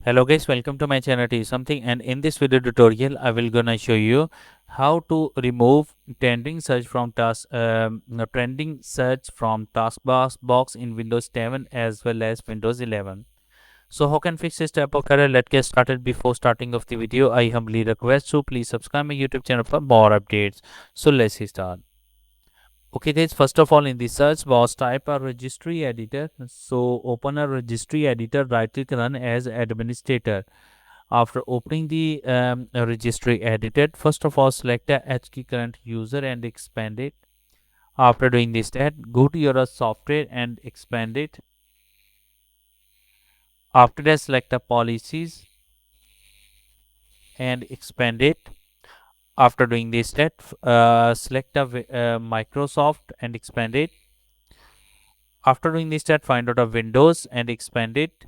Hello guys, welcome to my channel T something, and in this video tutorial I will gonna show you how to remove trending search from taskbar box in Windows 7 as well as Windows 11. So how can fix this type of error? Let's get started. Before starting of the video, I humbly request so please subscribe my YouTube channel for more updates. So let's start. Okay guys, first of all in the search box type a registry editor. So open a registry editor, right click run as administrator. After opening the registry editor, first of all select the HKey current user and expand it. After doing this, that go to your software and expand it. After that, select the policies and expand it. After doing this, that select the Microsoft and expand it. After doing this, that find out a Windows and expand it.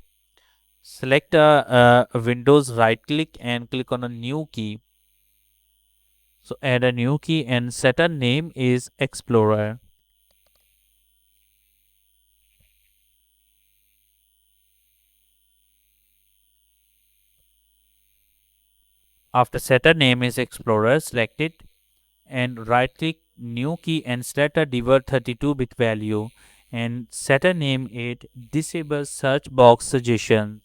Select a Windows, right click and click on a new key. So add a new key and set a name is Explorer. After set a name is Explorer, select it and right click new key and set a divert 32-bit value and set a name it disable search box suggestion.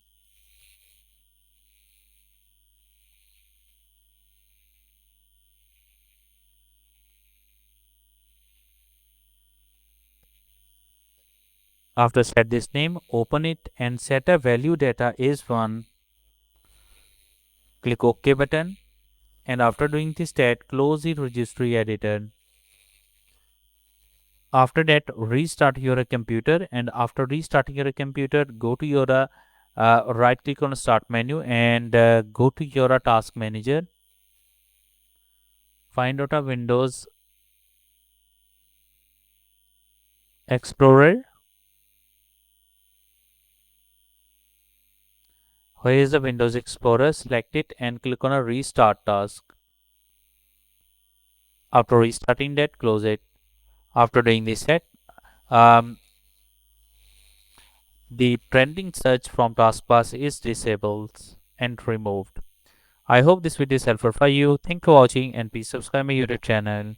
After set this name, open it and set a value data is 1. Click OK button. And after doing this stat, close the registry editor. After that, restart your computer, and after restarting your computer, go to your right click on start menu and go to your task manager. Find out a Windows Explorer. Where is the Windows Explorer? Select it and click on a restart task. After restarting that, close it. After doing this set, um, the trending search from taskbar is disabled and removed. I hope this video is helpful for you. Thank you for watching and please subscribe my YouTube channel.